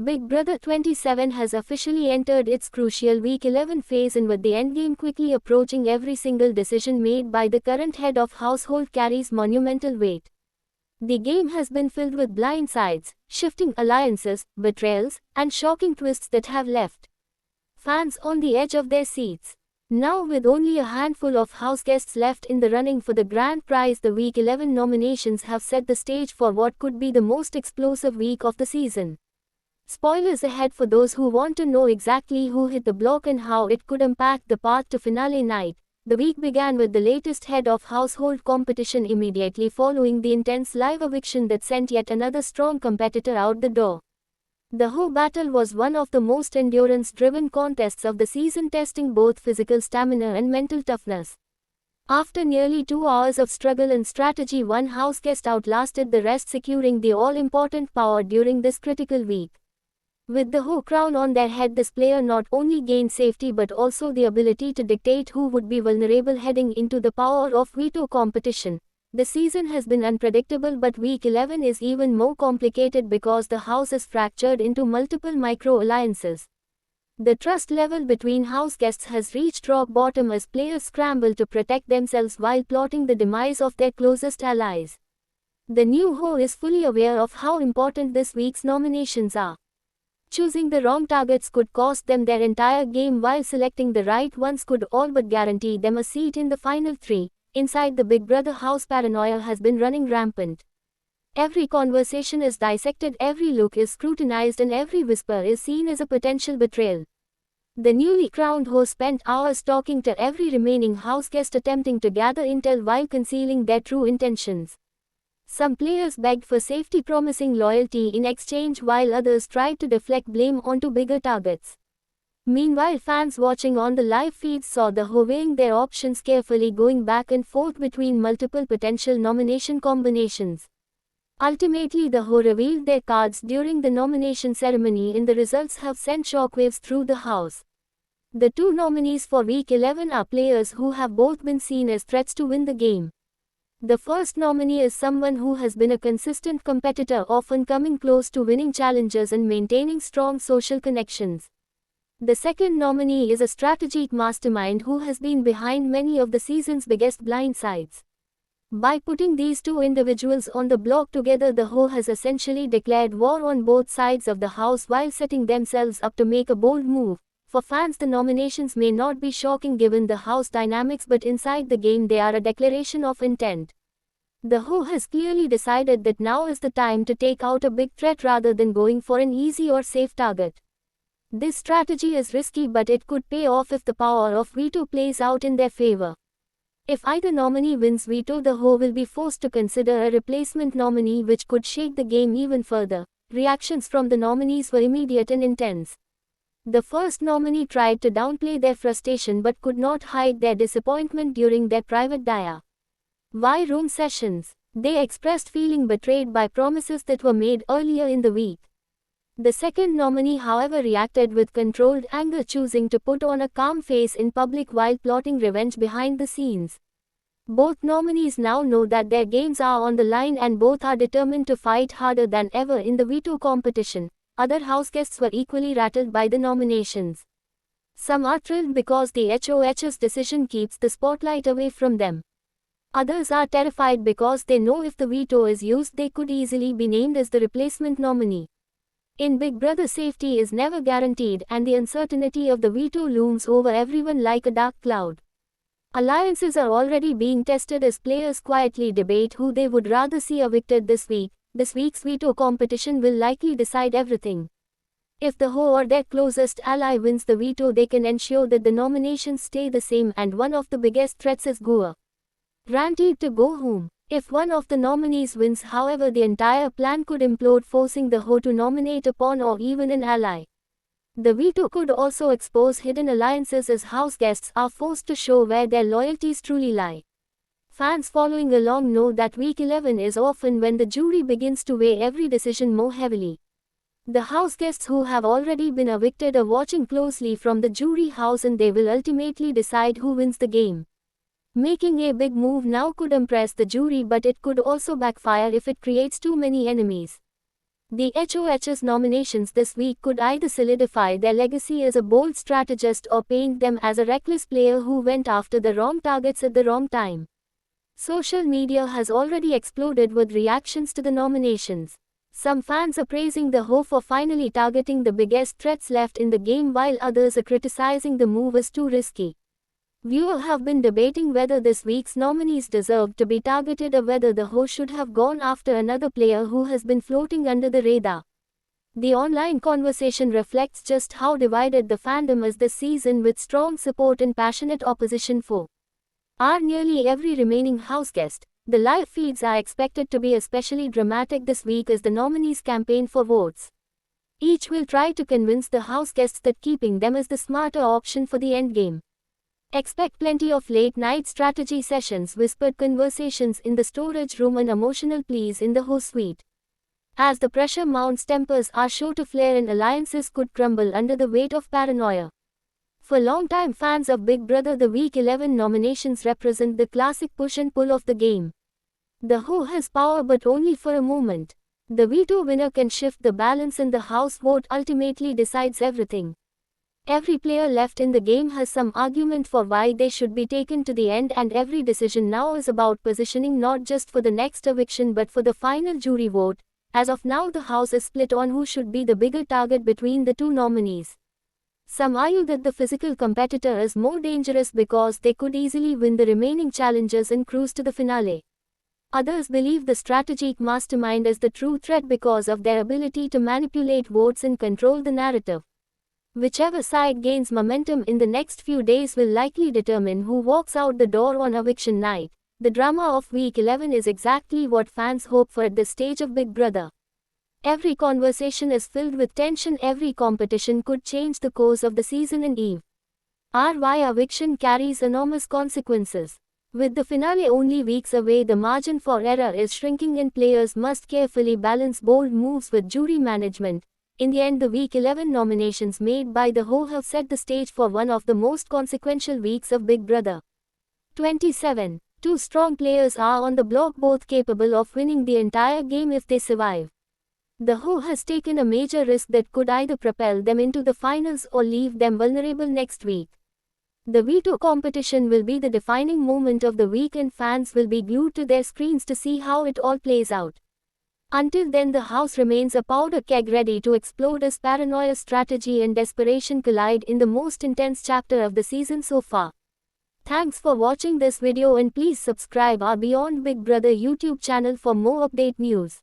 Big Brother 27 has officially entered its crucial Week 11 phase, and with the endgame quickly approaching, every single decision made by the current head of household carries monumental weight. The game has been filled with blindsides, shifting alliances, betrayals, and shocking twists that have left fans on the edge of their seats. Now, with only a handful of house guests left in the running for the grand prize, the Week 11 nominations have set the stage for what could be the most explosive week of the season. Spoilers ahead for those who want to know exactly who hit the block and how it could impact the path to finale night. The week began with the latest head of household competition immediately following the intense live eviction that sent yet another strong competitor out the door. The Ho battle was one of the most endurance-driven contests of the season, testing both physical stamina and mental toughness. After nearly 2 hours of struggle and strategy, one house guest outlasted the rest, securing the all-important power during this critical week. With the Ho crown on their head, this player not only gained safety but also the ability to dictate who would be vulnerable heading into the power of veto competition. The season has been unpredictable, but Week 11 is even more complicated because the house is fractured into multiple micro-alliances. The trust level between house guests has reached rock bottom as players scramble to protect themselves while plotting the demise of their closest allies. The new Ho is fully aware of how important this week's nominations are. Choosing the wrong targets could cost them their entire game, while selecting the right ones could all but guarantee them a seat in the final three. Inside the Big Brother house, paranoia has been running rampant. Every conversation is dissected, every look is scrutinized, and every whisper is seen as a potential betrayal. The newly crowned Ho spent hours talking to every remaining house guest, attempting to gather intel while concealing their true intentions. Some players begged for safety, promising loyalty in exchange, while others tried to deflect blame onto bigger targets. Meanwhile, fans watching on the live feeds saw the Ho weighing their options carefully, going back and forth between multiple potential nomination combinations. Ultimately, the Ho revealed their cards during the nomination ceremony, and the results have sent shockwaves through the house. The two nominees for Week 11 are players who have both been seen as threats to win the game. The first nominee is someone who has been a consistent competitor, often coming close to winning challenges and maintaining strong social connections. The second nominee is a strategic mastermind who has been behind many of the season's biggest blindsides. By putting these two individuals on the block together, the Ho has essentially declared war on both sides of the house while setting themselves up to make a bold move. For fans, the nominations may not be shocking given the house dynamics, but inside the game they are a declaration of intent. The Ho has clearly decided that now is the time to take out a big threat rather than going for an easy or safe target. This strategy is risky, but it could pay off if the power of veto plays out in their favor. If either nominee wins veto, the Ho will be forced to consider a replacement nominee, which could shake the game even further. Reactions from the nominees were immediate and intense. The first nominee tried to downplay their frustration but could not hide their disappointment during their private DIY room sessions. They expressed feeling betrayed by promises that were made earlier in the week. The second nominee, however, reacted with controlled anger, choosing to put on a calm face in public while plotting revenge behind the scenes. Both nominees now know that their games are on the line, and both are determined to fight harder than ever in the veto competition. Other house guests were equally rattled by the nominations. Some are thrilled because the HOH's decision keeps the spotlight away from them. Others are terrified because they know if the veto is used, they could easily be named as the replacement nominee. In Big Brother, safety is never guaranteed, and the uncertainty of the veto looms over everyone like a dark cloud. Alliances are already being tested as players quietly debate who they would rather see evicted this week. This week's veto competition will likely decide everything. If the Ho or their closest ally wins the veto, they can ensure that the nominations stay the same, and one of the biggest threats is guaranteed to go home. If one of the nominees wins, however, the entire plan could implode, forcing the Ho to nominate a pawn or even an ally. The veto could also expose hidden alliances as house guests are forced to show where their loyalties truly lie. Fans following along know that Week 11 is often when the jury begins to weigh every decision more heavily. The house guests who have already been evicted are watching closely from the jury house, and they will ultimately decide who wins the game. Making a big move now could impress the jury, but it could also backfire if it creates too many enemies. The HOH's nominations this week could either solidify their legacy as a bold strategist or paint them as a reckless player who went after the wrong targets at the wrong time. Social media has already exploded with reactions to the nominations. Some fans are praising the Ho for finally targeting the biggest threats left in the game, while others are criticizing the move as too risky. Viewers have been debating whether this week's nominees deserved to be targeted or whether the Ho should have gone after another player who has been floating under the radar. The online conversation reflects just how divided the fandom is this season, with strong support and passionate opposition for nearly every remaining house guest. The live feeds are expected to be especially dramatic this week as the nominees campaign for votes. Each will try to convince the house guests that keeping them is the smarter option for the endgame. Expect plenty of late-night strategy sessions, whispered conversations in the storage room, and emotional pleas in the Ho suite. As the pressure mounts, tempers are sure to flare and alliances could crumble under the weight of paranoia. For longtime fans of Big Brother, the Week 11 nominations represent the classic push and pull of the game. The Ho has power, but only for a moment. The veto winner can shift the balance, and the house vote ultimately decides everything. Every player left in the game has some argument for why they should be taken to the end, and every decision now is about positioning not just for the next eviction but for the final jury vote. As of now, the house is split on who should be the bigger target between the two nominees. Some argue that the physical competitor is more dangerous because they could easily win the remaining challenges and cruise to the finale. Others believe the strategic mastermind is the true threat because of their ability to manipulate votes and control the narrative. Whichever side gains momentum in the next few days will likely determine who walks out the door on eviction night. The drama of Week 11 is exactly what fans hope for at this stage of Big Brother. Every conversation is filled with tension, every competition could change the course of the season, and why eviction carries enormous consequences. With the finale only weeks away, the margin for error is shrinking and players must carefully balance bold moves with jury management. In the end, the Week 11 nominations made by the Ho have set the stage for one of the most consequential weeks of Big Brother 27. Two strong players are on the block, both capable of winning the entire game if they survive. The Ho has taken a major risk that could either propel them into the finals or leave them vulnerable next week. The veto competition will be the defining moment of the week, and fans will be glued to their screens to see how it all plays out. Until then, the house remains a powder keg ready to explode as paranoia, strategy and desperation collide in the most intense chapter of the season so far. Thanks for watching this video, and please subscribe our Beyond Big Brother YouTube channel for more update news.